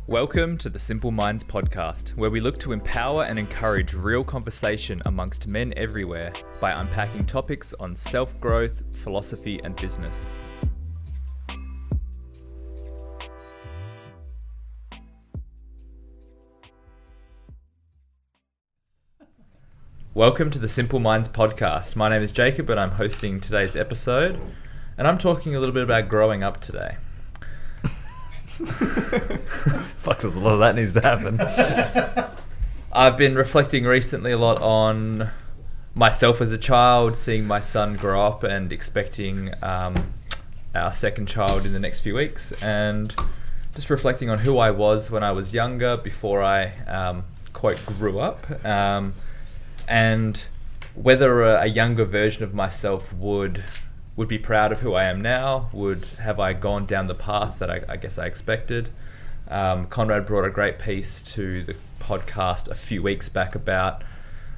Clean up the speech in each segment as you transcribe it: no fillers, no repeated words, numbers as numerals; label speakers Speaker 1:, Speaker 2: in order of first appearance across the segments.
Speaker 1: Welcome to the Simple Minds podcast, where we look to empower and encourage real conversation amongst men everywhere by unpacking topics on self-growth, philosophy, and business. Welcome to the Simple Minds podcast. My name is Jacob and I'm hosting today's episode, and I'm talking a little bit about growing up today.
Speaker 2: Fuck, there's a lot of that needs to happen.
Speaker 1: I've been reflecting recently a lot on myself as a child, seeing my son grow up and expecting our second child in the next few weeks, and just reflecting on who I was when I was younger before I quote grew up, and whether a younger version of myself would be proud of who I am now. Have I gone down the path that I guess I expected? Conrad brought a great piece to the podcast a few weeks back about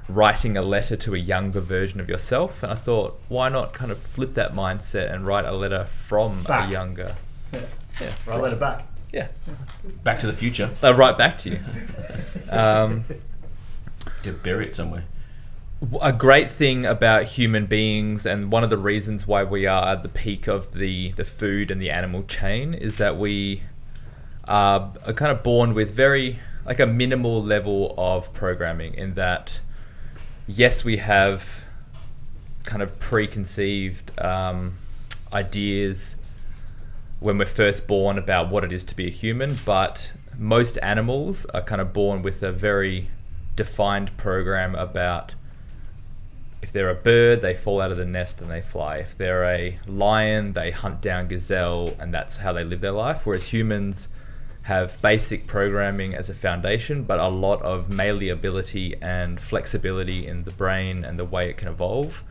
Speaker 1: writing a letter to a younger version of yourself, and I thought, why not kind of flip that mindset and write a letter from a younger...
Speaker 3: Yeah, write a letter back.
Speaker 1: Yeah.
Speaker 4: Back to the future.
Speaker 1: Right back to you.
Speaker 4: Get buried somewhere.
Speaker 1: A great thing about human beings, and one of the reasons why we are at the peak of the food and the animal chain, is that we are kind of born with very, like, a minimal level of programming, in that, yes, we have kind of preconceived ideas when we're first born about what it is to be a human, but most animals are kind of born with a very defined program about, if they're a bird, they fall out of the nest and they fly. If they're a lion, they hunt down gazelle, and that's how they live their life. Whereas humans have basic programming as a foundation, but a lot of malleability and flexibility in the brain and the way it can evolve,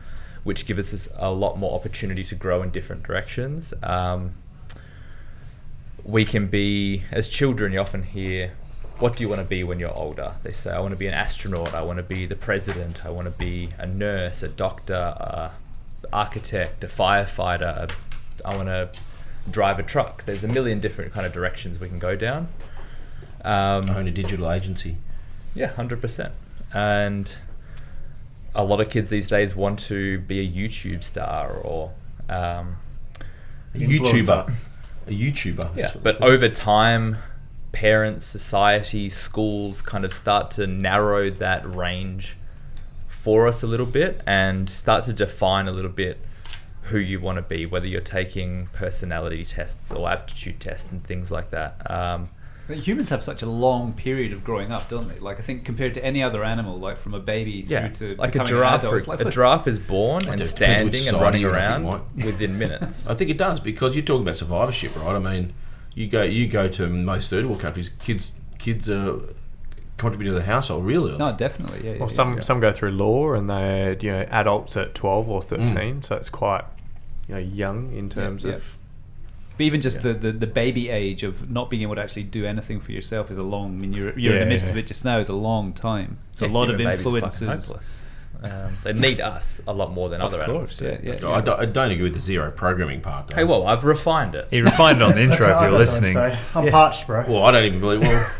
Speaker 1: which gives us a lot more opportunity to grow in different directions. We can be, as children, you often hear, what do you want to be when you're older? They say, I want to be an astronaut, I want to be the president, I want to be a nurse, a doctor, an architect, a firefighter, I want to drive a truck. There's a million different kind of directions we can go down.
Speaker 4: Own a digital agency.
Speaker 1: Yeah, 100%. And a lot of kids these days want to be a YouTube star or...
Speaker 4: A YouTuber. A YouTuber.
Speaker 1: Yeah, but over time, parents, society, schools kind of start to narrow that range for us a little bit and start to define a little bit who you want to be, whether you're taking personality tests or aptitude tests and things like that.
Speaker 5: Humans have such a long period of growing up, don't they? Like, I think compared to any other animal, like from a baby through to
Speaker 1: like a
Speaker 5: becoming
Speaker 1: giraffe.
Speaker 5: an adult,
Speaker 1: A giraffe is born and standing and running around within minutes.
Speaker 4: I think it does, because you're talking about survivorship, right? I mean, you go to most third world countries, kids are contributing to the household really early.
Speaker 5: No, definitely, yeah.
Speaker 2: Well, some go through law and they're adults at 12 or 13, so it's quite young in terms of.
Speaker 5: But even just the baby age of not being able to actually do anything for yourself is a long. I mean, you're in the midst of it just now, is a long time. So a lot of influences.
Speaker 1: They need us a lot more than other animals do.
Speaker 5: Yeah.
Speaker 4: So I don't agree with the zero programming part, though.
Speaker 1: Hey, well, I've refined it.
Speaker 2: He refined it on the intro if you're listening.
Speaker 3: I'm parched, bro.
Speaker 4: Well, I don't even believe. Well,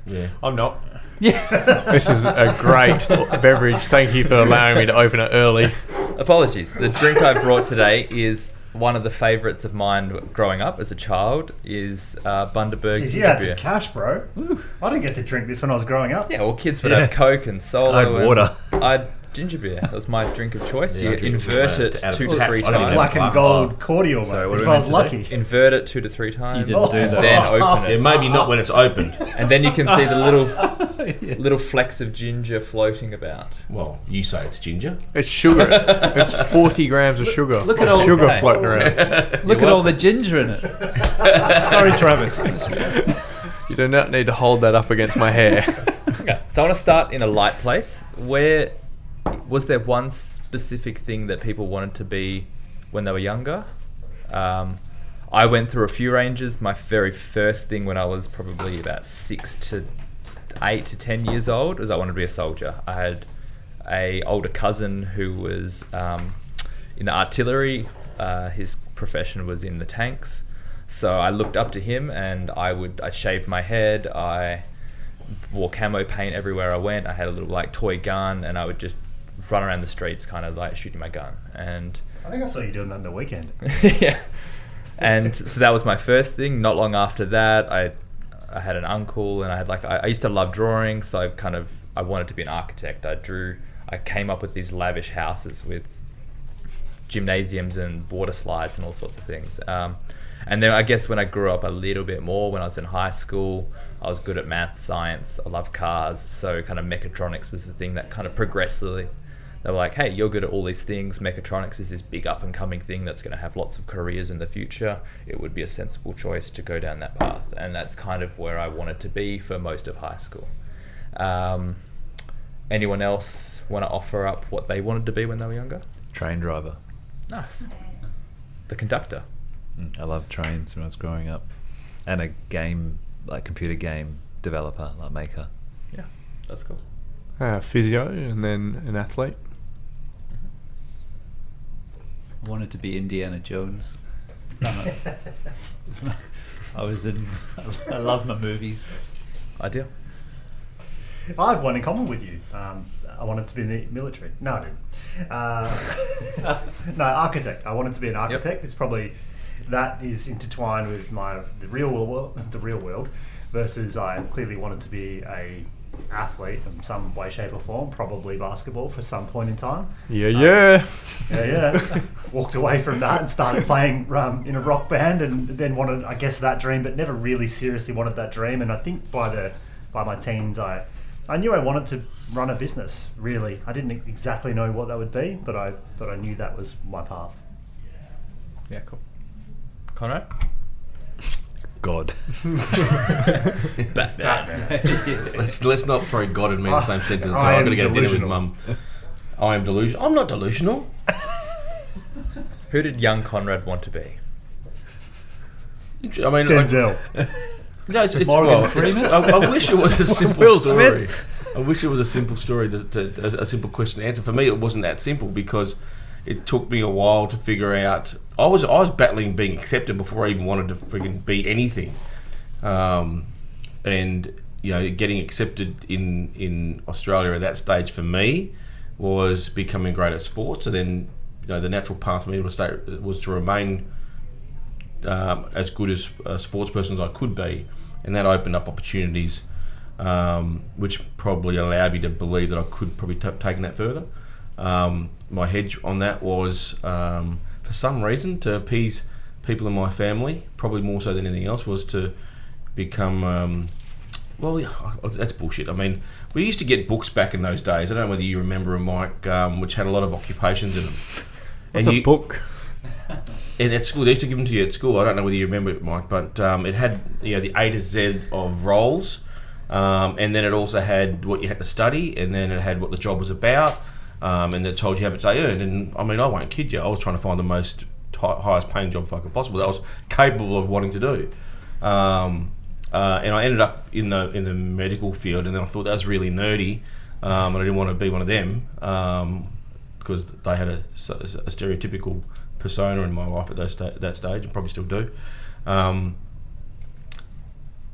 Speaker 4: yeah.
Speaker 2: I'm not. Yeah. This is a great beverage. Thank you for allowing me to open it early.
Speaker 1: Apologies. The drink I brought today is one of the favourites of mine growing up as a child, is Bundaberg.
Speaker 3: Jeez, you had some cash, bro. Ooh. I didn't get to drink this when I was growing up.
Speaker 1: Yeah, well, kids would have Coke and Solo.
Speaker 2: I had water.
Speaker 1: I had ginger beer. That was my drink of choice. You invert it 2 to 3 times.
Speaker 3: Black and gold cordial,
Speaker 1: So
Speaker 3: if I was lucky.
Speaker 1: Invert it 2 to 3 times.
Speaker 5: You just do that.
Speaker 1: Then open it.
Speaker 4: Yeah, maybe not when it's opened.
Speaker 1: And then you can see the little flecks of ginger floating about.
Speaker 4: Well, you say it's ginger.
Speaker 2: It's sugar. It's 40 grams of sugar.
Speaker 5: Look at all
Speaker 2: sugar floating around.
Speaker 5: Look at all the ginger in it. Sorry, Travis.
Speaker 2: You do not need to hold that up against my hair.
Speaker 1: Okay. So I want to start in a light place. Where was there one specific thing that people wanted to be when they were younger? I went through a few ranges. My very first thing when I was probably about 6 to 8 to 10 years old was I wanted to be a soldier. I had a older cousin who was in the artillery. His profession was in the tanks. So I looked up to him, and I shaved my head. I wore camo paint everywhere I went. I had a little like toy gun, and I would just run around the streets, kind of like shooting my gun. And
Speaker 3: I think I saw you doing that on the weekend.
Speaker 1: yeah. And so that was my first thing. Not long after that, I had an uncle, and I had I used to love drawing, so I wanted to be an architect. I came up with these lavish houses with gymnasiums and water slides and all sorts of things. And then I guess when I grew up a little bit more, when I was in high school, I was good at math, science, I love cars, so kind of mechatronics was the thing that kind of progressively, they were like, hey, you're good at all these things, mechatronics is this big up and coming thing that's going to have lots of careers in the future, it would be a sensible choice to go down that path. And that's kind of where I wanted to be for most of high school. Anyone else want to offer up what they wanted to be when they were younger?
Speaker 6: Train driver.
Speaker 1: Nice. The conductor.
Speaker 6: I loved trains when I was growing up. And a game, like computer game developer, like maker.
Speaker 1: Yeah, that's cool.
Speaker 2: Physio, and then an athlete.
Speaker 5: Wanted to be Indiana Jones. I love my movies.
Speaker 1: Ideal.
Speaker 3: I have one in common with you. I wanted to be in the military. No, I didn't. No, architect. I wanted to be an architect. Yep. It's probably that is intertwined with the real world, versus I clearly wanted to be a athlete in some way, shape, or form. Probably basketball for some point in time. Yeah. Walked away from that and started playing in a rock band, and then wanted, I guess, that dream, but never really seriously wanted that dream. And I think by my teens, I knew I wanted to run a business. Really, I didn't exactly know what that would be, but I knew that was my path.
Speaker 1: Yeah, cool. Conrad?
Speaker 6: God.
Speaker 1: Batman.
Speaker 4: Let's not throw God and me in the same sentence. So I'm going to get a dinner with Mum. I am delusional. I'm not delusional.
Speaker 1: Who did young Conrad want to be?
Speaker 4: I mean,
Speaker 3: Denzel.
Speaker 4: No, I wish it was a simple story. I wish it was a simple story, a simple question to answer. For me, it wasn't that simple because it took me a while to figure out. I was battling being accepted before I even wanted to freaking be anything, and getting accepted in Australia at that stage for me was becoming great at sports. And then the natural path for me was to remain as good as a sports person as I could be, and that opened up opportunities, which probably allowed me to believe that I could probably taken that further. My hedge on that was, for some reason, to appease people in my family, probably more so than anything else, was to become, that's bullshit. I mean, we used to get books back in those days. I don't know whether you remember them, Mike, which had a lot of occupations in them.
Speaker 2: What's a book?
Speaker 4: And at school, they used to give them to you at school. I don't know whether you remember it, Mike, but it had the A to Z of roles, and then it also had what you had to study, and then it had what the job was about, and it told you how much they earned. And I mean, I won't kid you, I was trying to find the most highest paying job fucking possible that I was capable of wanting to do. And I ended up in the medical field, and then I thought that was really nerdy, and I didn't want to be one of them because they had a stereotypical persona in my life at that stage, and probably still do.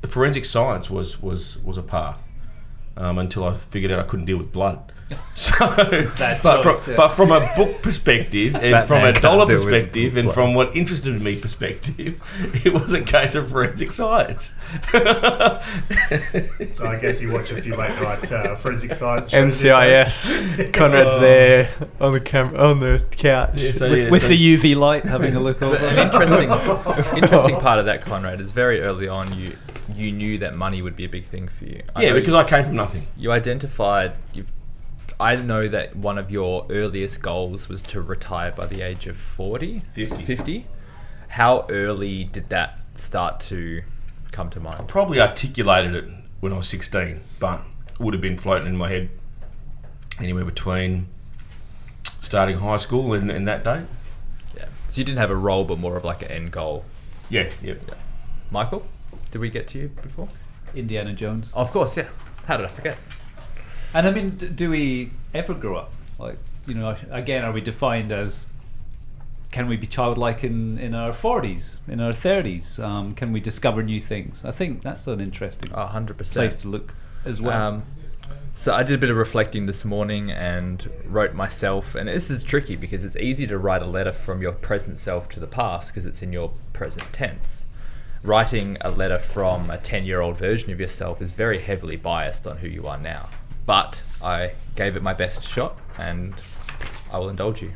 Speaker 4: Forensic science was a path until I figured out I couldn't deal with blood. So, but from a book perspective, and from a dollar perspective, and from what interested me perspective, it was a case of forensic science.
Speaker 3: So I guess you watch a few late night forensic science shows.
Speaker 2: NCIS. Conrad's there on the couch
Speaker 5: with the UV light, having a look over.
Speaker 1: An interesting part of that, Conrad, is very early on you knew that money would be a big thing for you.
Speaker 4: Because I came from nothing.
Speaker 1: You identified. I know that one of your earliest goals was to retire by the age of 50. How early did that start to come to mind?
Speaker 4: I probably articulated it when I was 16, but would have been floating in my head anywhere between starting high school and that date.
Speaker 1: Yeah. So you didn't have a role, but more of like an end goal.
Speaker 4: Yeah.
Speaker 1: Michael, did we get to you before?
Speaker 5: Indiana Jones.
Speaker 1: Of course, yeah. How did I forget?
Speaker 5: And I mean, do we ever grow up? Like, again, are we defined as can we be childlike in our 40s, in our 30s? Can we discover new things? I think that's an interesting
Speaker 1: 100%
Speaker 5: place to look as well.
Speaker 1: So I did a bit of reflecting this morning and wrote myself, and this is tricky because it's easy to write a letter from your present self to the past because it's in your present tense. Writing a letter from a 10-year-old version of yourself is very heavily biased on who you are now. But I gave it my best shot, and I will indulge you.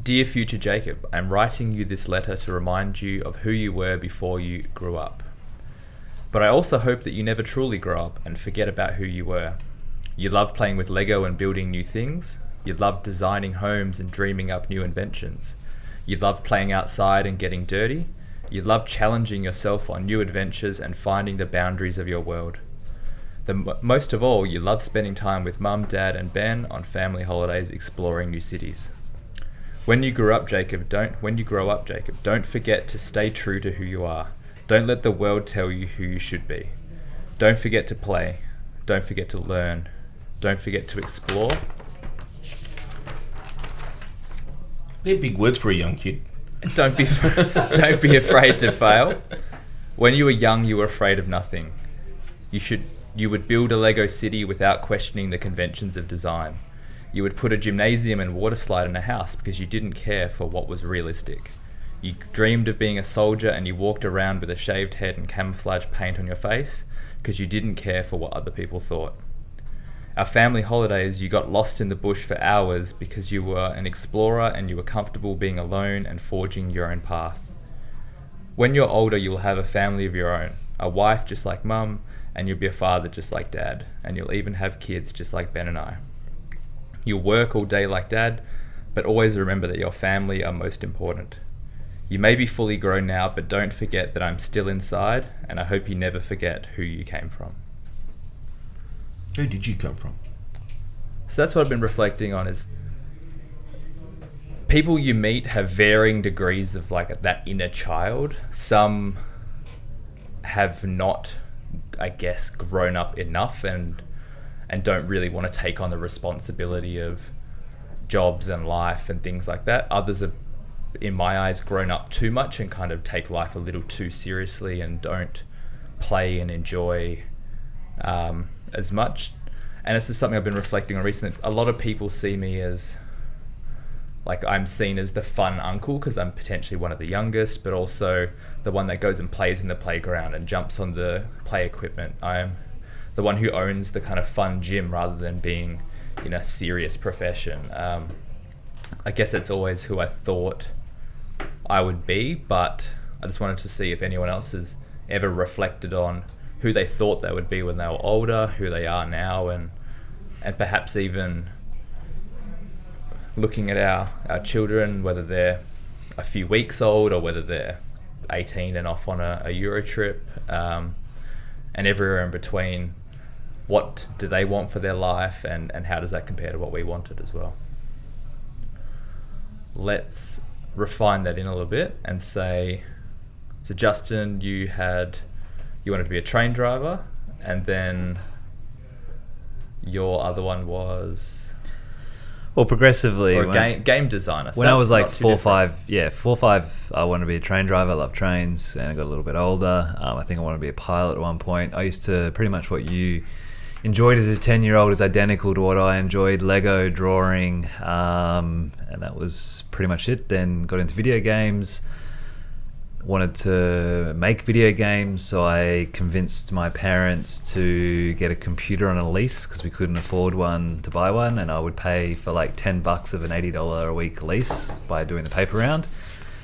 Speaker 1: Dear future Jacob, I'm writing you this letter to remind you of who you were before you grew up. But I also hope that you never truly grow up and forget about who you were. You love playing with Lego and building new things. You love designing homes and dreaming up new inventions. You love playing outside and getting dirty. You love challenging yourself on new adventures and finding the boundaries of your world. Most of all, you love spending time with Mum, Dad, and Ben on family holidays exploring new cities. When you grow up, Jacob, don't forget to stay true to who you are. Don't let the world tell you who you should be. Don't forget to play. Don't forget to learn. Don't forget to explore.
Speaker 4: They're big words for a young kid.
Speaker 1: Don't be afraid to fail. When you were young, you were afraid of nothing. You would build a Lego city without questioning the conventions of design. You would put a gymnasium and water slide in a house because you didn't care for what was realistic. You dreamed of being a soldier and you walked around with a shaved head and camouflage paint on your face because you didn't care for what other people thought. Our family holidays, you got lost in the bush for hours because you were an explorer and you were comfortable being alone and forging your own path. When you're older, you'll have a family of your own, a wife just like Mum, and you'll be a father just like Dad, and you'll even have kids just like Ben and I. You'll work all day like Dad, but always remember that your family are most important. You may be fully grown now, but don't forget that I'm still inside, and I hope you never forget who you came from.
Speaker 4: Who did you come from?
Speaker 1: So that's what I've been reflecting on is people you meet have varying degrees of like that inner child. Some have not, I guess, grown up enough and don't really want to take on the responsibility of jobs and life and things like that. Others have, in my eyes, grown up too much and kind of take life a little too seriously and don't play and enjoy as much. And this is something I've been reflecting on recently. A lot of people see me as like I'm seen as the fun uncle because I'm potentially one of the youngest, but also the one that goes and plays in the playground and jumps on the play equipment. I'm the one who owns the kind of fun gym rather than being in a serious profession. I guess that's always who I thought I would be, but I just wanted to see if anyone else has ever reflected on who they thought they would be when they were older, who they are now, and perhaps even looking at our children, whether they're a few weeks old or whether they're 18 and off on a Euro trip, and everywhere in between. What do they want for their life, and how does that compare to what we wanted as well? Let's refine that in a little bit and say, so Justin, you wanted to be a train driver, and then your other one was...
Speaker 6: Well, progressively...
Speaker 1: Or a game designer. So
Speaker 6: when I was like 4 or 5, I wanted to be a train driver. I love trains, and I got a little bit older. I think I wanted to be a pilot at one point. I used to... Pretty much what you enjoyed as a 10-year-old is identical to what I enjoyed. Lego, drawing, and that was pretty much it. Then got into video games. Wanted to make video games, so I convinced my parents to get a computer on a lease because we couldn't afford one to buy one, and I would pay for like $10 of an $80 a week lease by doing the paper round.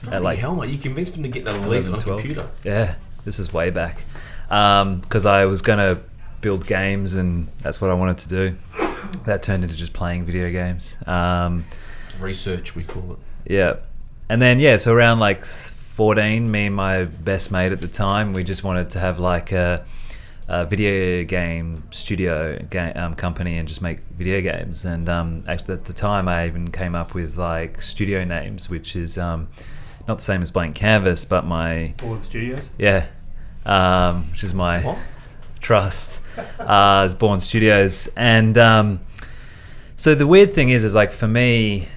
Speaker 4: Holy hell, mate, you convinced them to get a lease on a computer?
Speaker 6: Yeah, this is way back. Because I was going to build games, and that's what I wanted to do. That turned into just playing video games.
Speaker 4: Research, we call it.
Speaker 6: Yeah. And then, so around like 14, me and my best mate at the time, we just wanted to have like a video game studio company and just make video games. And actually at the time I even came up with like studio names, which is not the same as Blank Canvas, but my...
Speaker 3: Board Studios?
Speaker 6: Yeah. Which is my...
Speaker 4: What?
Speaker 6: Trust. It's Born Studios. And so the weird thing is like for me...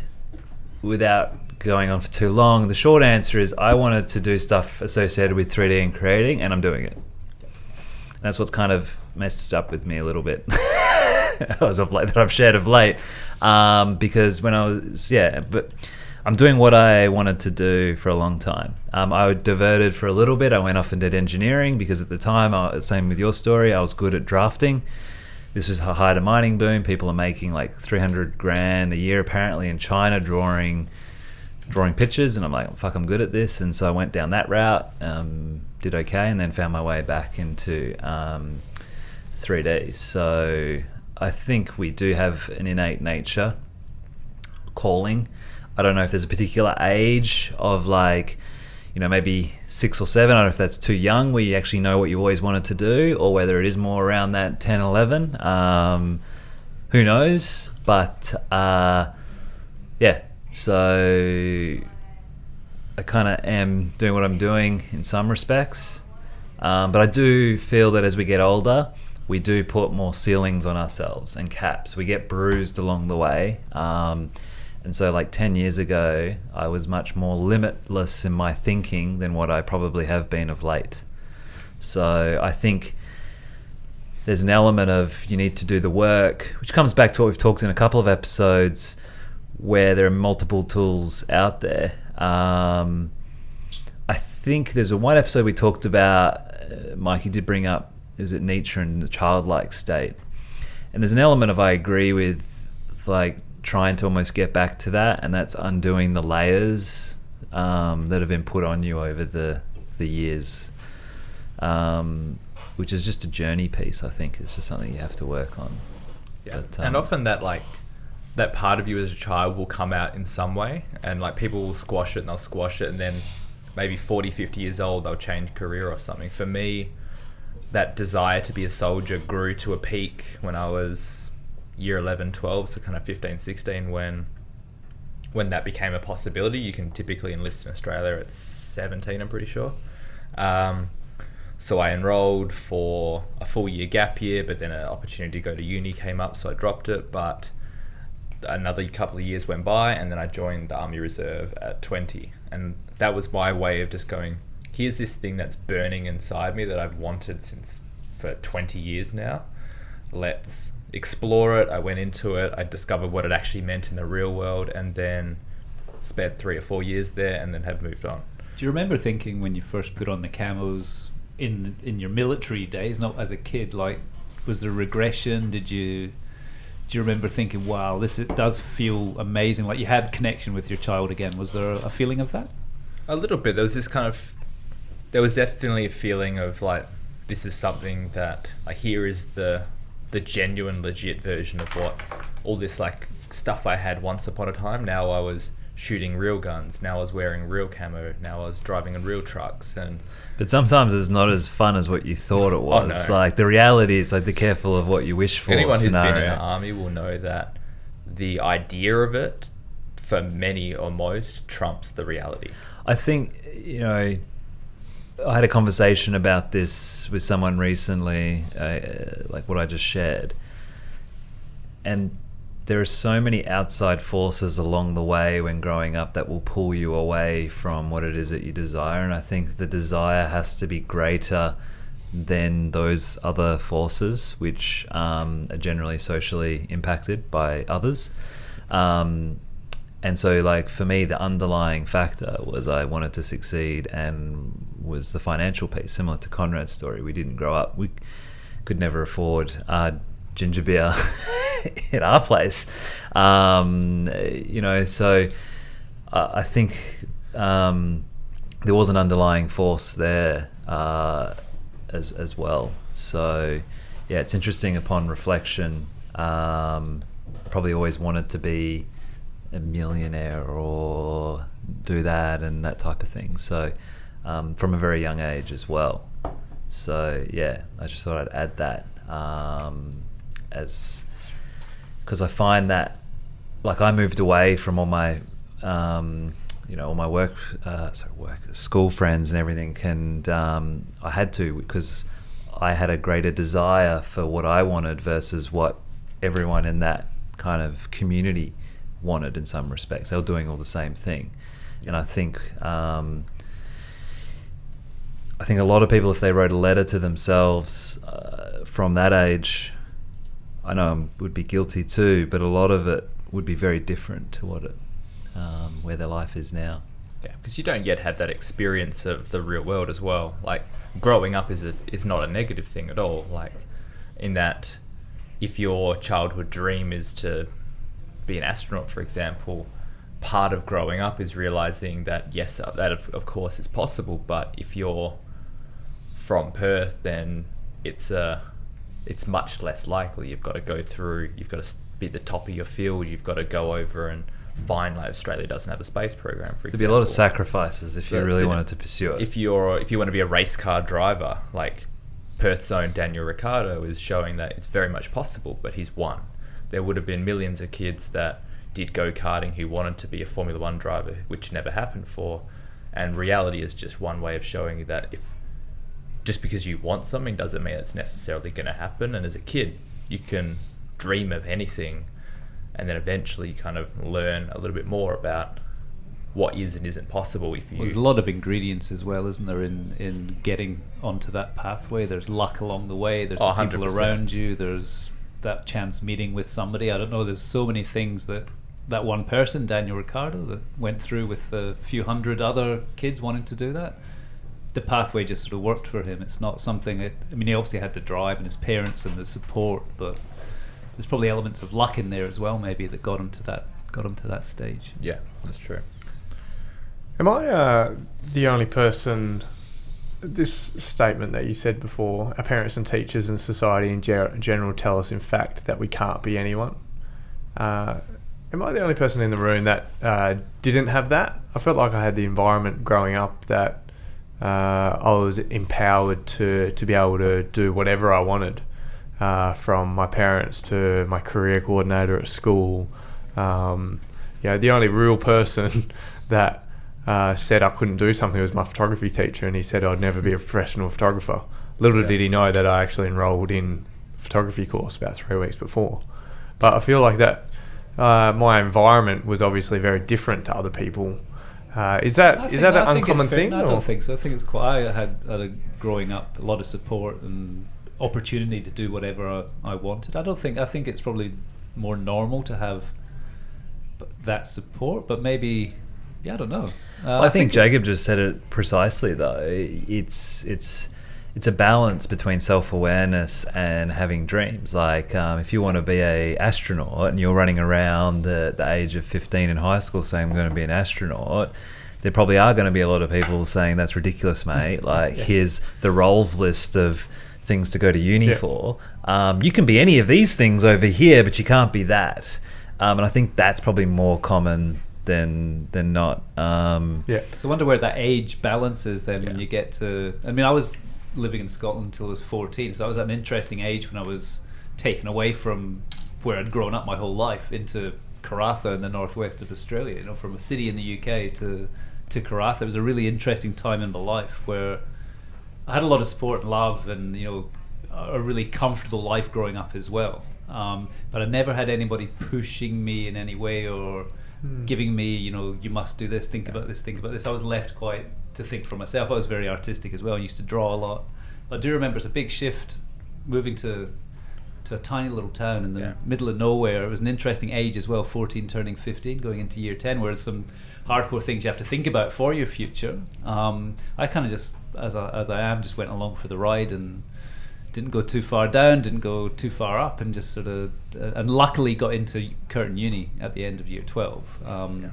Speaker 6: without going on for too long, the short answer is I wanted to do stuff associated with 3D and creating, and I'm doing it. And that's what's kind of messed up with me a little bit as of late, that I've shared of late, because when I was but I'm doing what I wanted to do for a long time. I diverted for a little bit. I went off and did engineering because at the time, same with your story, I was good at drafting. This was a high mining boom. People are making like 300 grand a year apparently in China drawing pictures, and I'm like, fuck, I'm good at this. And so I went down that route, did okay, and then found my way back into 3D. So I think we do have an innate nature calling. I don't know if there's a particular age of like, maybe 6 or 7. I don't know if that's too young where you actually know what you always wanted to do, or whether it is more around that 10, 11. Who knows? But so I kind of am doing what I'm doing in some respects. But I do feel that as we get older, we do put more ceilings on ourselves and caps. We get bruised along the way. And so like 10 years ago, I was much more limitless in my thinking than what I probably have been of late. So I think there's an element of you need to do the work, which comes back to what we've talked in a couple of episodes, where there are multiple tools out there. I think there's one episode we talked about, Mike, you did bring up, is it Nietzsche and the childlike state? And there's an element of I agree with, like, trying to almost get back to that, and that's undoing the layers that have been put on you over the years, which is just a journey piece. I think it's just something you have to work on.
Speaker 1: Yeah, but, and often that part of you as a child will come out in some way, and like people will squash it and they'll squash it, and then maybe 40, 50 years old they'll change career or something. For me, that desire to be a soldier grew to a peak when I was year 11, 12, so kind of 15, 16, when that became a possibility. You can typically enlist in Australia at 17, I'm pretty sure. So I enrolled for a full year gap year, but then an opportunity to go to uni came up, so I dropped it. But another couple of years went by, and then I joined the Army Reserve at 20. And that was my way of just going, here's this thing that's burning inside me that I've wanted for 20 years now. Let's explore it. I went into it. I discovered what it actually meant in the real world, and then spent 3 or 4 years there, and then have moved on.
Speaker 5: Do you remember thinking when you first put on the camos in your military days, not as a kid, like, was there regression? Do you remember thinking, wow, it does feel amazing, like you had connection with your child again? Was there a feeling of that?
Speaker 1: A little bit. There was definitely a feeling of like, this is something that, like, here is the genuine, legit version of what all this like stuff I had once upon a time. Now I was shooting real guns. Now I was wearing real camo. Now I was driving in real trucks.
Speaker 6: But sometimes it's not as fun as what you thought it was. Oh, no. Like the reality is like, be careful of what you wish for.
Speaker 1: Anyone who's been in the army will know that the idea of it, for many or most, trumps the reality.
Speaker 6: I think, I had a conversation about this with someone recently, like what I just shared. And there are so many outside forces along the way when growing up that will pull you away from what it is that you desire. And I think the desire has to be greater than those other forces, which are generally socially impacted by others. And so, like, for me, the underlying factor was I wanted to succeed, and was the financial piece, similar to Conrad's story. We didn't grow up. We could never afford ginger beer in our place. So I think there was an underlying force there as well. So, yeah, it's interesting upon reflection. Probably always wanted to be a millionaire or do that and that type of thing. So from a very young age as well. So yeah, I just thought I'd add that because I find that, like, I moved away from all my all my school friends and everything, and I had to, because I had a greater desire for what I wanted versus what everyone in that kind of community wanted in some respects. They were doing all the same thing. And I think a lot of people, if they wrote a letter to themselves from that age, I know I would be guilty too, but a lot of it would be very different to where their life is now.
Speaker 1: Yeah, because you don't yet have that experience of the real world as well. Like, growing up is not a negative thing at all. Like, in that, if your childhood dream is to be an astronaut, for example, part of growing up is realizing that yes, that of course is possible. But if you're from Perth, then it's much less likely. You've got to go through. You've got to be the top of your field. You've got to go over and find, like, Australia doesn't have a space program, for example.
Speaker 6: There'd be a lot of sacrifices if you really wanted to pursue it.
Speaker 1: If you want to be a race car driver, like Perth's own Daniel Ricciardo is showing that it's very much possible, but he's won. There would have been millions of kids that did go-karting who wanted to be a Formula One driver, which never happened for. And reality is just one way of showing you that just because you want something doesn't mean it's necessarily going to happen. And as a kid, you can dream of anything, and then eventually kind of learn a little bit more about what is and isn't possible if you...
Speaker 5: There's a lot of ingredients as well, isn't there, in getting onto that pathway. There's luck along the way, there's the people
Speaker 1: 100%.
Speaker 5: around you, there's that chance meeting with somebody. I don't know, there's so many things that one person, Daniel Ricciardo, that went through with a few hundred other kids wanting to do that. The pathway just sort of worked for him. It's not something... he obviously had the drive and his parents and the support, but there's probably elements of luck in there as well, maybe, that got him to that stage.
Speaker 1: Yeah, that's true.
Speaker 2: Am I the only person... This statement that you said before, our parents and teachers and society in general tell us, in fact, that we can't be anyone. Am I the only person in the room that didn't have that? I felt like I had the environment growing up that I was empowered to be able to do whatever I wanted, from my parents to my career coordinator at school. The only real person that said I couldn't do something was my photography teacher, and he said I'd never be a professional photographer. Little did he know that I actually enrolled in a photography course about 3 weeks before. But I feel like that my environment was obviously very different to other people. Is that an uncommon thing?
Speaker 5: No, I don't think so. I think it's quite... I had growing up a lot of support and opportunity to do whatever I wanted. I think it's probably more normal to have that support, but maybe... Yeah, I don't know.
Speaker 6: I think Jacob just said it precisely, though. It's a balance between self-awareness and having dreams. Like, if you want to be an astronaut and you're running around the age of 15 in high school saying, I'm going to be an astronaut, there probably are going to be a lot of people saying, that's ridiculous, mate. Like, here's the roles list of things to go to uni for. You can be any of these things over here, but you can't be that. And I think that's probably more common than not.
Speaker 5: So I wonder where that age balance is then when you get to... I was living in Scotland until I was 14, so I was at an interesting age when I was taken away from where I'd grown up my whole life into Karratha in the northwest of Australia, from a city in the UK to Karratha. It was a really interesting time in my life where I had a lot of support and love and a really comfortable life growing up as well, but I never had anybody pushing me in any way or giving me, you must do this, think about this. I was left quite to think for myself. I was very artistic as well. I used to draw a lot. I do remember it's a big shift moving to a tiny little town in the middle of nowhere. It was an interesting age as well, 14 turning 15, going into year 10, where there's some hardcore things you have to think about for your future. I kind of just, as I am, just went along for the ride and didn't go too far down, didn't go too far up, and just sort of and luckily got into Curtin Uni at the end of year 12.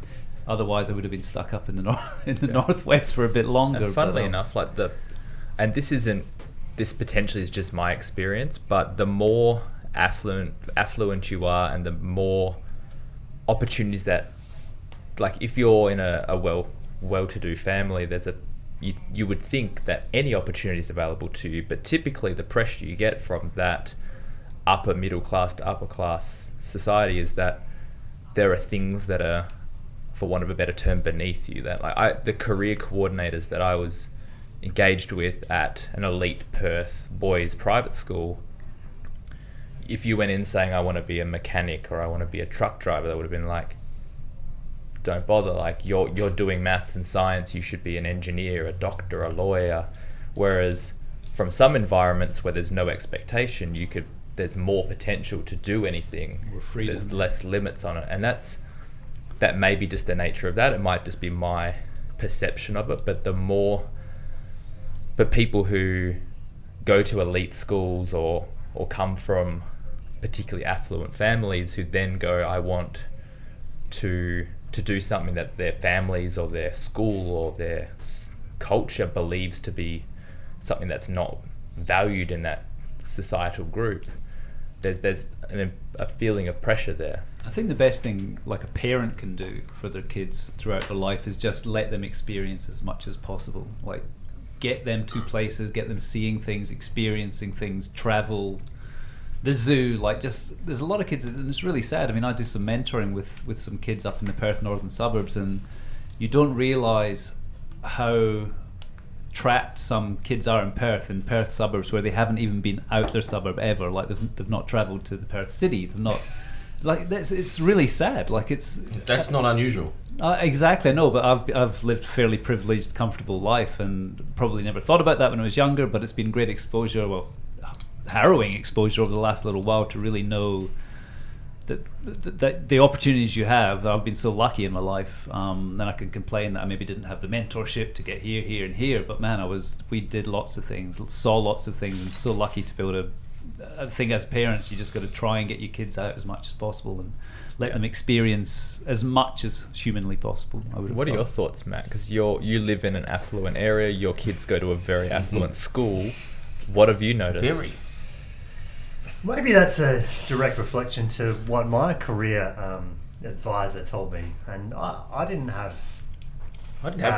Speaker 5: Otherwise I would have been stuck up in the northwest for a bit longer.
Speaker 1: And funnily enough, this potentially is just my experience, but the more affluent you are and the more opportunities that, like, if you're in a well-to-do family, you would think that any opportunity is available to you, but typically the pressure you get from that upper middle class to upper class society is that there are things that are, for want of a better term, beneath you. That the career coordinators that I was engaged with at an elite Perth boys private school, if you went in saying I want to be a mechanic or I want to be a truck driver, that would have been like, don't bother. Like you're doing maths and science, you should be an engineer, a doctor, a lawyer. Whereas from some environments where there's no expectation, there's more potential to do anything.
Speaker 5: More freedom.
Speaker 1: There's less limits on it, and that may be just the nature of that. It might just be my perception of it, but people who go to elite schools or come from particularly affluent families who then go, I want to do something that their families or their school or their culture believes to be something that's not valued in that societal group. There's a feeling of pressure there.
Speaker 5: I think the best thing like a parent can do for their kids throughout their life is just let them experience as much as possible. Like get them to places, get them seeing things, experiencing things, travel, the zoo. Like just there's a lot of kids, and it's really sad. I mean, I do some mentoring with some kids up in the Perth northern suburbs, and you don't realise how trapped some kids are in Perth suburbs, where they haven't even been out their suburb ever. Like they've not travelled to the Perth city. They've not. Like it's really sad. Like
Speaker 4: that's not unusual.
Speaker 5: Exactly, no, but I've lived a fairly privileged, comfortable life, and probably never thought about that when I was younger. But it's been great exposure, well, harrowing exposure over the last little while to really know that the opportunities you have. I've been so lucky in my life. Then I can complain that I maybe didn't have the mentorship to get here, and here. But man, we did lots of things, saw lots of things, and so lucky to be able to. I think as parents, you just got to try and get your kids out as much as possible and let them experience as much as humanly possible.
Speaker 1: What are your thoughts, Matt? Because you live in an affluent area, your kids go to a very affluent school. What have you noticed?
Speaker 4: Very.
Speaker 3: Maybe that's a direct reflection to what my career advisor told me, and I didn't have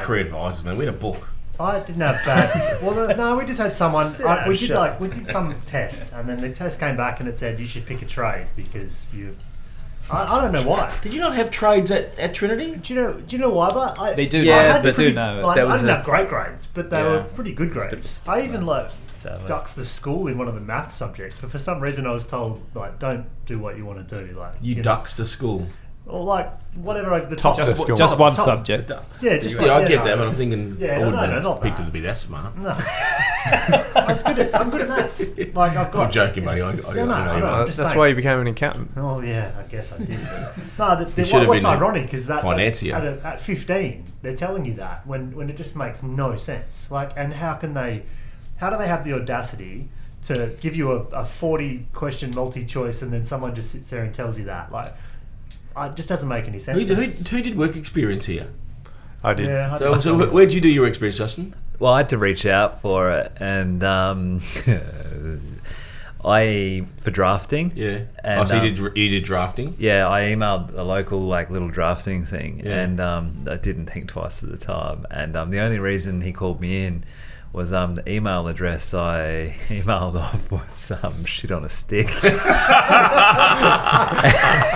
Speaker 4: career advisors, man. We had a book.
Speaker 3: I didn't have bad. Well, no, we just had someone. We did some test, and then the test came back and it said you should pick a trade because you. I don't know why.
Speaker 4: Did you not have trades at Trinity?
Speaker 3: Do you know why? But
Speaker 5: they do.
Speaker 3: Yeah,
Speaker 5: they do now.
Speaker 3: Like, I didn't have great grades, but they were pretty good grades. I even
Speaker 1: sadly.
Speaker 3: ducks the school in one of the math subjects, but for some reason I was told like don't do what you want to do. Like
Speaker 4: you ducks the school.
Speaker 3: Or like whatever the
Speaker 2: Top
Speaker 3: top
Speaker 2: the school.
Speaker 5: Just one subject.
Speaker 3: Yeah, just
Speaker 4: Yeah, I get that, but I'm thinking
Speaker 3: Yeah,
Speaker 4: I wouldn't
Speaker 3: not
Speaker 4: have picked
Speaker 3: that.
Speaker 4: it to be that smart.
Speaker 3: No. I'm good at maths. Like I've got.
Speaker 4: I'm joking, buddy. I know
Speaker 3: I
Speaker 4: you
Speaker 3: know.
Speaker 4: are.
Speaker 3: I'm just
Speaker 2: That's
Speaker 3: saying.
Speaker 2: why you became an accountant.
Speaker 3: Oh yeah, I guess I did. No,
Speaker 4: You should have
Speaker 3: what's
Speaker 4: been a
Speaker 3: ironic is that
Speaker 4: financier.
Speaker 3: at 15 they're telling you that when it just makes no sense. Like, and how do they have the audacity to give you a 40 question multi-choice and then someone just sits there and tells you that? Like, it just doesn't make any sense.
Speaker 4: Who did work experience here?
Speaker 2: I did.
Speaker 3: Yeah,
Speaker 4: So where'd you do your experience, Justin?
Speaker 6: Well, I had to reach out for it, and for drafting.
Speaker 4: Yeah.
Speaker 6: And,
Speaker 4: so you did drafting?
Speaker 6: Yeah, I emailed a local little drafting thing,
Speaker 4: Yeah.
Speaker 6: and I didn't think twice at the time. And the only reason he called me in was the email address I emailed off was shit on a stick.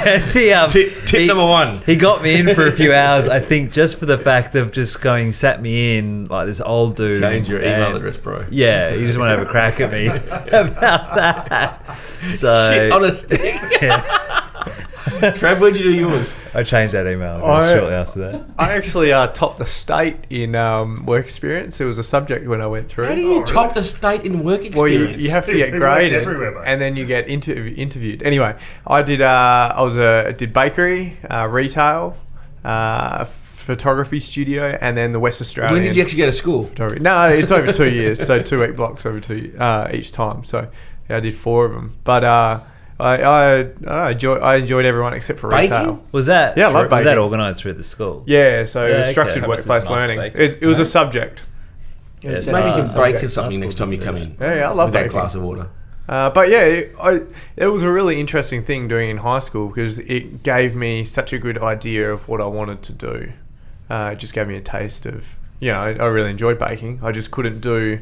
Speaker 6: And
Speaker 4: Tip number one.
Speaker 6: He got me in for a few hours, I think, just for the fact of just sat me in like this old dude.
Speaker 4: Change your email
Speaker 6: and-
Speaker 4: address, bro.
Speaker 6: Yeah, he just want to have a crack at me about that. So
Speaker 4: Shit on a stick. Trav, where'd you do yours?
Speaker 6: I changed that email address shortly after that.
Speaker 2: I actually topped the state in work experience. It was a subject when I went through.
Speaker 4: How do you top the state in work
Speaker 2: Well,
Speaker 4: experience?
Speaker 2: you have to get
Speaker 3: We worked
Speaker 2: graded,
Speaker 3: everywhere, mate.
Speaker 2: and then you get interviewed. Anyway, I did. Did bakery, retail, photography studio, and then the West Australian.
Speaker 4: When did you actually go to school?
Speaker 2: photography. No, it's over 2 years, so 2 week blocks over each time. So yeah, I did 4 of them, but I enjoyed everyone except for
Speaker 4: Baking?
Speaker 2: retail.
Speaker 6: Was that
Speaker 2: Yeah, I love
Speaker 6: was that
Speaker 2: baking.
Speaker 6: organised through the school?
Speaker 2: Yeah, so it
Speaker 6: Yeah,
Speaker 2: was
Speaker 6: okay.
Speaker 2: structured
Speaker 1: How much is
Speaker 2: workplace
Speaker 1: nice to
Speaker 2: learning.
Speaker 1: bake?
Speaker 2: It was a subject.
Speaker 6: Yeah,
Speaker 2: It's,
Speaker 6: so
Speaker 4: Maybe you
Speaker 2: uh,
Speaker 4: can
Speaker 2: subject.
Speaker 4: break or something
Speaker 6: High
Speaker 4: next
Speaker 6: school
Speaker 4: time you come
Speaker 6: didn't
Speaker 4: in.
Speaker 2: Yeah, I love
Speaker 4: with that
Speaker 2: baking.
Speaker 4: glass of water.
Speaker 2: But yeah, it was a really interesting thing doing in high school because it gave me such a good idea of what I wanted to do. It just gave me a taste of, I really enjoyed baking. I just couldn't do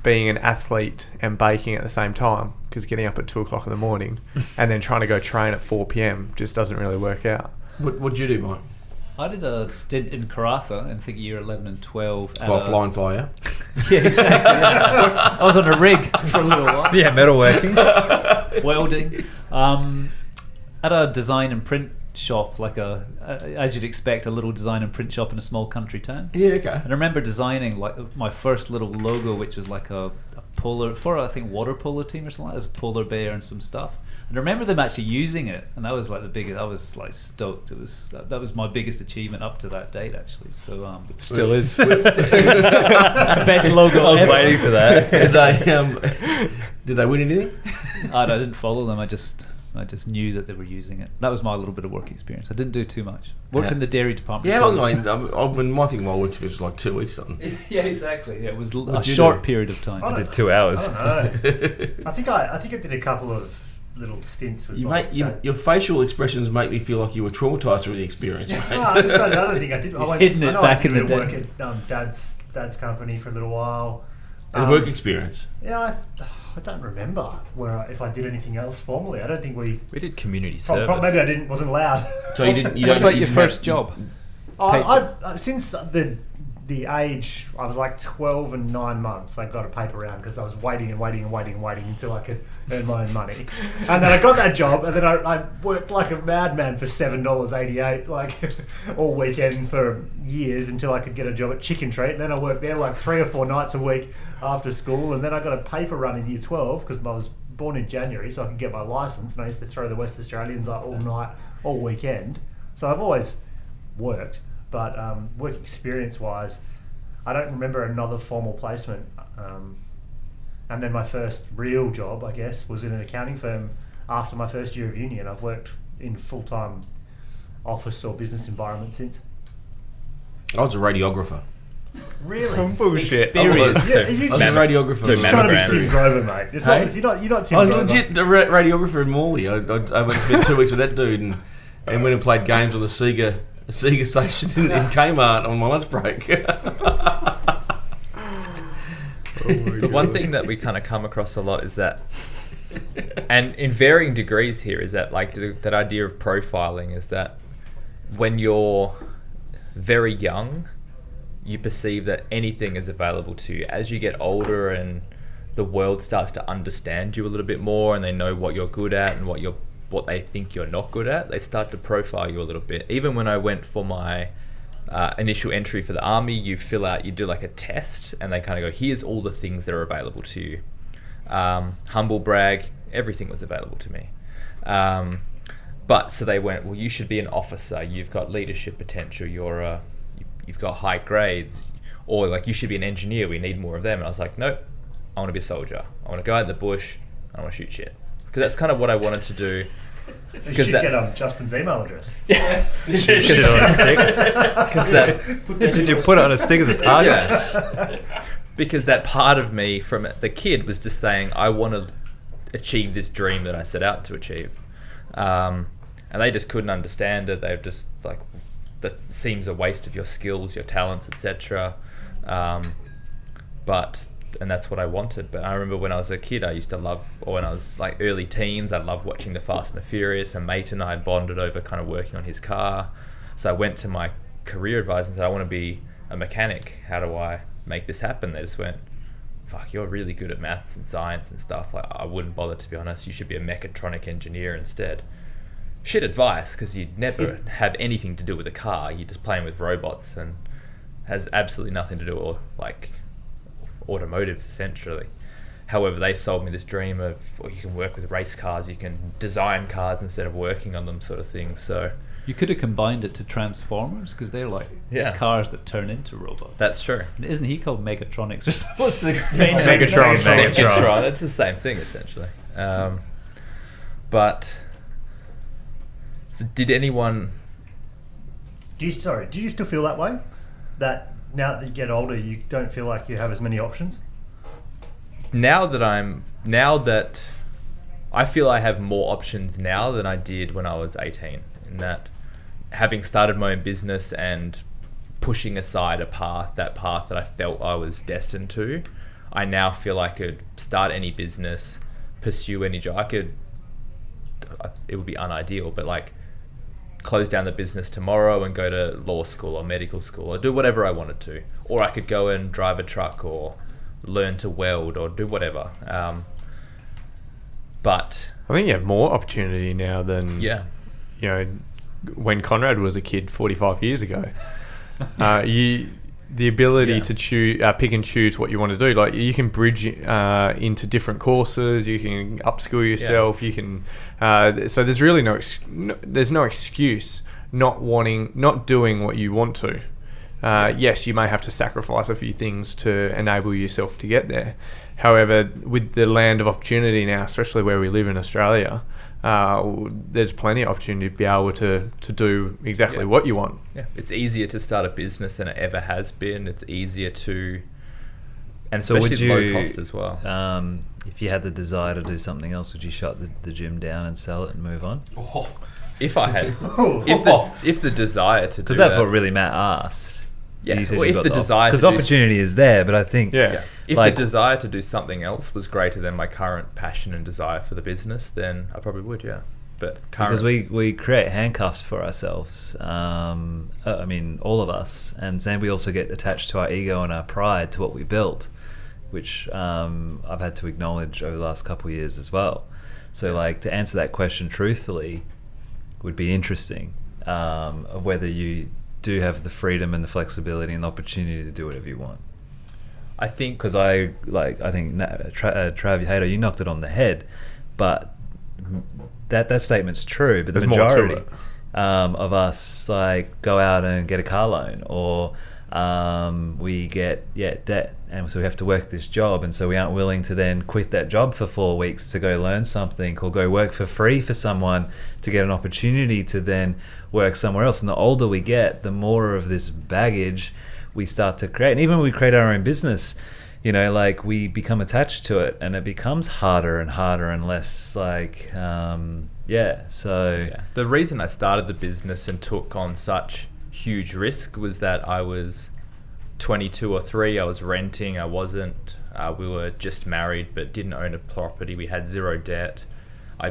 Speaker 2: being an athlete and baking at the same time because getting up at 2 o'clock in the morning and then trying to go train at 4 p.m. just doesn't really work out.
Speaker 4: What'd you do, Mike?
Speaker 5: I did a stint in Karratha, I think year 11 and 12.
Speaker 4: Fly and fire.
Speaker 5: Yeah, exactly. Yeah. I was on a rig for a little while.
Speaker 6: Yeah, metalworking.
Speaker 5: Welding. At a design and print shop, like as you'd expect, a little design and print shop in a small country town.
Speaker 4: Yeah, okay.
Speaker 5: And I remember designing like my first little logo, which was like a polar, for I think water polo team or something like that. It was a polar bear and some stuff. And I remember them actually using it, and that was like the biggest. I was like stoked. It was that was my biggest achievement up to that date, actually. So
Speaker 2: Still is.
Speaker 5: best logo.
Speaker 6: I was
Speaker 5: ever.
Speaker 6: waiting for that.
Speaker 4: Did they win anything?
Speaker 5: I didn't follow them. I just knew that they were using it. That was my little bit of work experience. I didn't do too much. Worked in the dairy department.
Speaker 4: Yeah, how long? My thing, my work experience was like 2 weeks or something.
Speaker 5: Yeah, exactly. Yeah, it was a
Speaker 4: What'd you
Speaker 5: short
Speaker 4: do?
Speaker 5: period of time.
Speaker 2: I did 2 hours.
Speaker 3: I don't know. I think I did a couple of little stints with
Speaker 4: Your facial expressions make me feel like you were traumatised through the experience, mate.
Speaker 3: No, I don't think I did.
Speaker 5: He's hidden it back in the day.
Speaker 3: I work at Dad's company for a little while.
Speaker 4: The work experience.
Speaker 3: Yeah, I don't remember if I did anything else formally. I don't think we
Speaker 1: did community service.
Speaker 3: maybe I wasn't allowed.
Speaker 4: So you didn't. You
Speaker 5: What
Speaker 4: don't.
Speaker 5: about
Speaker 4: you
Speaker 5: your
Speaker 4: didn't
Speaker 5: first
Speaker 4: have-
Speaker 5: job?
Speaker 3: I since the age I was like 12 and 9 months, I got a paper round because I was waiting until I could earn my own money, and then I got that job, and then I worked like a madman for $7.88 like all weekend for years until I could get a job at Chicken Treat, and then I worked there like 3 or 4 nights a week after school, and then I got a paper run in year 12 because I was born in January, so I could get my license, and I used to throw the West Australians up all night, all weekend. So I've always worked. But work experience-wise, I don't remember another formal placement. And then my first real job, I guess, was in an accounting firm after my first year of uni, and I've worked in full-time office or business environment since.
Speaker 4: I was a radiographer.
Speaker 3: Really?
Speaker 2: Bullshit.
Speaker 5: Experience.
Speaker 3: Yeah, you
Speaker 4: I was
Speaker 3: just
Speaker 4: a radiographer.
Speaker 1: do
Speaker 3: just trying to be
Speaker 1: mammograms.
Speaker 3: Tim Grover, mate. It's
Speaker 4: Hey?
Speaker 3: not, you're not Tim
Speaker 4: I was
Speaker 3: Grover.
Speaker 4: legit a radiographer in Morley. I went to spend 2 weeks with that dude and went and played games on the Sega station in Kmart on my lunch break.
Speaker 1: The one thing that we kind of come across a lot is that, and in varying degrees here, is that like that idea of profiling is that when you're very young, you perceive that anything is available to you. As you get older and the world starts to understand you a little bit more, and they know what you're good at and what they think you're not good at, they start to profile you a little bit. Even when I went for my initial entry for the army, you do like a test, and they kind of go, here's all the things that are available to you. Humble brag, everything was available to me. But so they went, well, you should be an officer, you've got leadership potential, you've got high grades, or like you should be an engineer, we need more of them. And I was like, nope, I want to be a soldier. I want to go out in the bush, I want to shoot shit. Because that's kind of what I wanted to do.
Speaker 3: You should get Justin's email address.
Speaker 2: Shit on a stick. Did you put it on a stick as a target?
Speaker 1: Yeah. Because that part of me from the kid was just saying, I want to achieve this dream that I set out to achieve. And they just couldn't understand it. They were just like, that seems a waste of your skills, your talents, etc. And that's what I wanted. But I remember when I was a kid, I used to love, or when I was like early teens, I loved watching The Fast and the Furious. A mate and I bonded over kind of working on his car. So I went to my career advisor and said, I want to be a mechanic. How do I make this happen? They just went, fuck, you're really good at maths and science and stuff. Like, I wouldn't bother, to be honest. You should be a mechatronic engineer instead. Shit advice, because you'd never have anything to do with a car. You're just playing with robots and has absolutely nothing to do with like automotives essentially. However, they sold me this dream of, well, you can work with race cars, you can design cars instead of working on them, sort of thing. So
Speaker 5: You could have combined it to Transformers, because they're like cars that turn into robots.
Speaker 1: That's true.
Speaker 5: And isn't he called Megatronics or something? What's the main
Speaker 2: Megatron.
Speaker 1: Megatron. It's the same thing essentially. But so did anyone?
Speaker 3: Do you still feel that way? That now that you get older, you don't feel like you have as many options?
Speaker 1: Now that I feel I have more options now than I did when I was 18. In that, having started my own business and pushing aside that path that I felt I was destined to, I now feel I could start any business, pursue any job. It would be unideal, but like close down the business tomorrow and go to law school or medical school or do whatever I wanted to. Or I could go and drive a truck or learn to weld or do whatever. But
Speaker 2: I think you have more opportunity now than
Speaker 1: yeah,
Speaker 2: you know when Conrad was a kid 45 years ago. The ability to choose, pick and choose what you want to do. Like you can bridge into different courses. You can upskill yourself. You can. So there's really there's no excuse not doing what you want to. Yes, you may have to sacrifice a few things to enable yourself to get there. However, with the land of opportunity now, especially where we live in Australia, there's plenty of opportunity to be able to do exactly what you want.
Speaker 1: Yeah, it's easier to start a business than it ever has been. It's easier to, and especially low cost as well.
Speaker 6: If you had the desire to do something else, would you shut the gym down and sell it and move on?
Speaker 1: If I had, if the desire to do
Speaker 6: because that's
Speaker 1: that,
Speaker 6: what really Matt asked.
Speaker 1: Yeah,
Speaker 6: You said
Speaker 1: well,
Speaker 6: you've
Speaker 1: if
Speaker 6: got
Speaker 1: the desire,
Speaker 6: because opportunity is there, but I think
Speaker 1: if
Speaker 6: like-
Speaker 1: the desire to do something else was greater than my current passion and desire for the business, then I probably would, But
Speaker 6: because we create handcuffs for ourselves. I mean, all of us, and then we also get attached to our ego and our pride to what we built, which I've had to acknowledge over the last couple of years as well. So, like, to answer that question truthfully would be interesting, of whether you do have the freedom and the flexibility and the opportunity to do whatever you want.
Speaker 1: I think
Speaker 6: Because I think Trav Hader, you knocked it on the head, but that statement's true. But the
Speaker 2: There's more to
Speaker 6: majority
Speaker 2: it.
Speaker 6: of us like go out and get a car loan, or we get debt, and so we have to work this job, and so we aren't willing to then quit that job for 4 weeks to go learn something or go work for free for someone to get an opportunity to then work somewhere else. And the older we get, the more of this baggage we start to create. And even when we create our own business, like we become attached to it, and it becomes harder and harder and less like
Speaker 1: the reason I started the business and took on such huge risk was that I was 22 or 3. I was renting. I wasn't. We were just married, but didn't own a property. We had zero debt.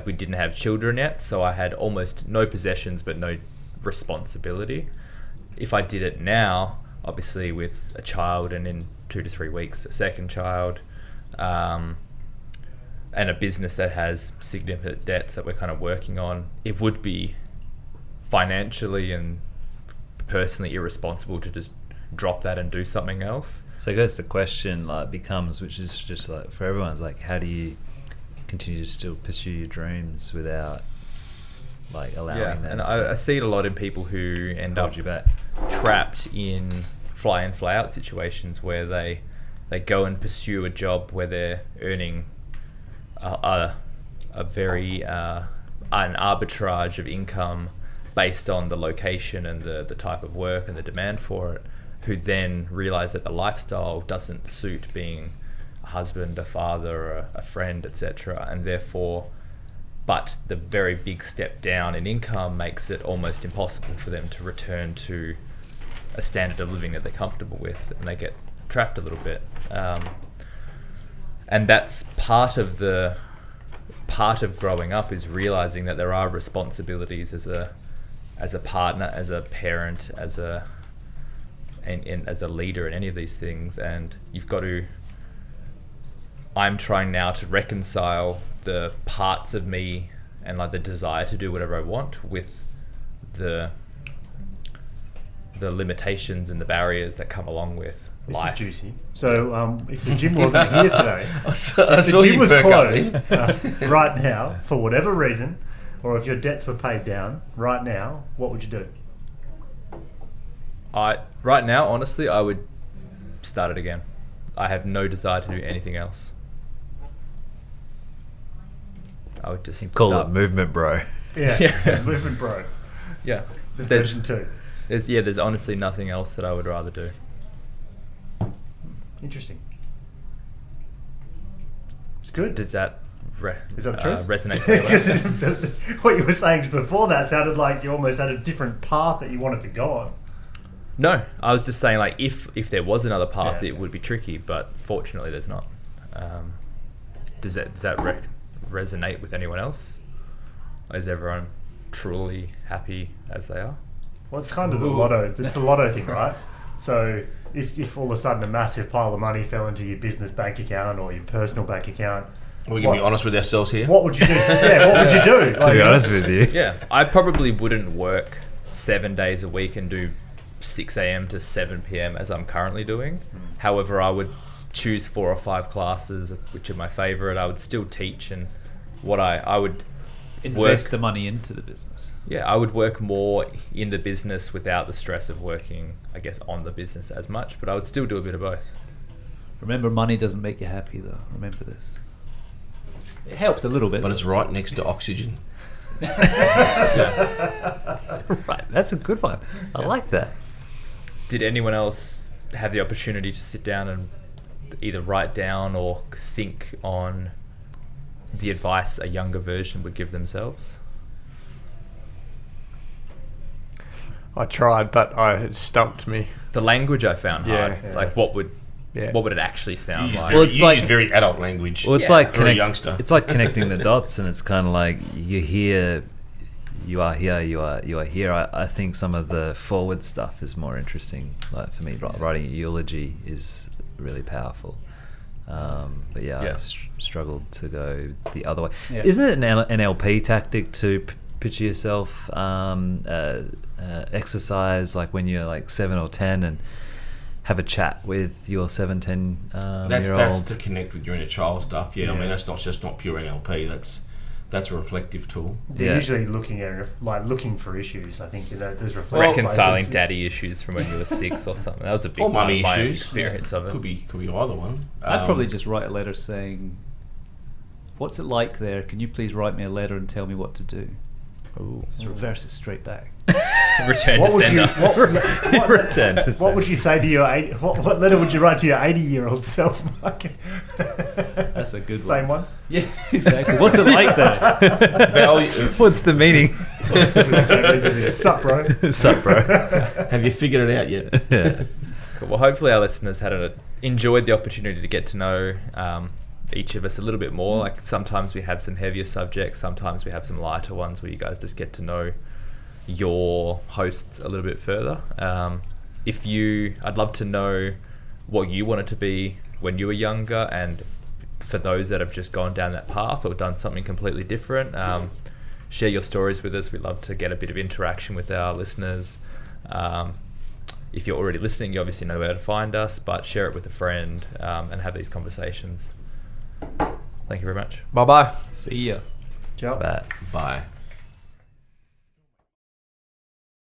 Speaker 1: We didn't have children yet, so I had almost no possessions, but no responsibility. If I did it now, obviously with a child, and in 2 to 3 weeks, a second child, and a business that has significant debts that we're kind of working on, it would be financially and personally irresponsible to just drop that and do something else.
Speaker 6: So I guess the question becomes, which is just like for everyone's like, how do you continue to still pursue your dreams without like allowing them
Speaker 1: and
Speaker 6: to
Speaker 1: I see it a lot in people who end
Speaker 6: hold
Speaker 1: up
Speaker 6: you back?
Speaker 1: trapped in fly in, fly out situations where they go and pursue a job where they're earning a very an arbitrage of income based on the location and the type of work and the demand for it, who then realize that the lifestyle doesn't suit being a husband, a father, a friend, etc. And therefore, but the very big step down in income makes it almost impossible for them to return to a standard of living that they're comfortable with, and they get trapped a little bit. And that's part of growing up, is realizing that there are responsibilities as a partner, as a parent, as a leader in any of these things, and you've got to. I'm trying now to reconcile the parts of me and like the desire to do whatever I want with the limitations and the barriers that come along with life.
Speaker 3: This is juicy. So if the gym wasn't here today, if
Speaker 4: I
Speaker 3: the
Speaker 4: saw
Speaker 3: gym
Speaker 4: you
Speaker 3: was
Speaker 4: perk up
Speaker 3: closed right now for whatever reason, or if your debts were paid down right now, what would you do?
Speaker 1: Right now, honestly, I would start it again. I have no desire to do anything else. I would just
Speaker 6: Call
Speaker 1: start.
Speaker 6: it movement, bro.
Speaker 3: Yeah, movement bro.
Speaker 1: Yeah,
Speaker 3: The
Speaker 1: there's,
Speaker 3: version 2.
Speaker 1: there's honestly nothing else that I would rather do.
Speaker 3: Interesting. It's good.
Speaker 1: Does that
Speaker 3: Is that the truth?
Speaker 1: resonate very well?
Speaker 3: Because what you were saying before that sounded like you almost had a different path that you wanted to go on.
Speaker 1: No, I was just saying, like, if there was another path,
Speaker 3: Yeah.
Speaker 1: it would be tricky, but fortunately there's not. Does that resonate with anyone else? Is everyone truly happy as they are?
Speaker 3: Well, it's kind of the lotto. It's the lotto thing, right? So if all of a sudden a massive pile of money fell into your business bank account or your personal bank account,
Speaker 4: We can be honest with ourselves here.
Speaker 3: What would you do? Yeah, what would you do?
Speaker 6: To be honest with you.
Speaker 1: Yeah, I probably wouldn't work 7 days a week and do 6 a.m. to 7 p.m. as I'm currently doing. However, I would choose 4 or 5 classes, which are my favorite. I would still teach, and what I would
Speaker 5: Invest the money into the business.
Speaker 1: Yeah, I would work more in the business without the stress of working, I guess, on the business as much, but I would still do a bit of both.
Speaker 5: Remember, money doesn't make you happy, though. Remember this. It helps a little bit.
Speaker 4: But it's right next to oxygen.
Speaker 6: Right, that's a good one. I like that.
Speaker 1: Did anyone else have the opportunity to sit down and either write down or think on the advice a younger version would give themselves?
Speaker 2: I tried, but it stumped me.
Speaker 1: The language I found hard.
Speaker 2: Yeah.
Speaker 1: Like, what would
Speaker 2: Yeah.
Speaker 1: it actually sound like?
Speaker 6: Well, it's
Speaker 4: You
Speaker 6: like-
Speaker 4: use very adult language.
Speaker 6: Well, it's
Speaker 1: Yeah.
Speaker 6: like
Speaker 4: For a youngster.
Speaker 6: It's like connecting the dots, and it's kind of like you hear, you are here, you are here. I think some of the forward stuff is more interesting. Like for me, writing a eulogy is really powerful. But yeah,
Speaker 1: Yeah.
Speaker 6: I struggled to go the other way.
Speaker 5: Yeah.
Speaker 6: Isn't it an NLP tactic to picture yourself exercise like when you're like 7 or 10 and have a chat with your 7-10
Speaker 4: That's
Speaker 6: year old?
Speaker 4: to connect with your inner child stuff. Yeah, I
Speaker 3: Yeah.
Speaker 4: mean that's not pure NLP. That's a reflective tool.
Speaker 3: They're
Speaker 6: Yeah.
Speaker 3: usually looking for issues. I think there's reflective
Speaker 1: Reconciling
Speaker 3: places.
Speaker 1: daddy issues from when you were 6 or something. That was a big
Speaker 4: Or
Speaker 1: part
Speaker 4: mummy
Speaker 1: of my
Speaker 4: issues.
Speaker 1: experience of it.
Speaker 4: Could be either one.
Speaker 5: I'd probably just write a letter saying, "What's it like there? Can you please write me a letter and tell me what to do?" Just reverse it straight back.
Speaker 1: Return to
Speaker 3: What would you
Speaker 1: sender.
Speaker 6: Return to
Speaker 3: what would you say to your what letter would you write to your 80-year-old self, Mike?
Speaker 5: That's a good one.
Speaker 3: Same one.
Speaker 5: Yeah, exactly. What's it like there?
Speaker 4: Value,
Speaker 6: What's the meaning?
Speaker 3: Sup, bro?
Speaker 6: Sup, bro?
Speaker 4: have you figured it out yet?
Speaker 6: Yeah.
Speaker 1: Cool. Well, hopefully our listeners enjoyed the opportunity to get to know each of us a little bit more. Like sometimes we have some heavier subjects, sometimes we have some lighter ones where you guys just get to know your hosts a little bit further. I'd love to know what you wanted to be when you were younger, and for those that have just gone down that path or done something completely different, share your stories with us. We'd love to get a bit of interaction with our listeners. If you're already listening, you obviously know where to find us, but share it with a friend and have these conversations. Thank you very much.
Speaker 2: Bye-bye.
Speaker 5: See ya.
Speaker 3: Ciao.
Speaker 6: But
Speaker 4: Bye.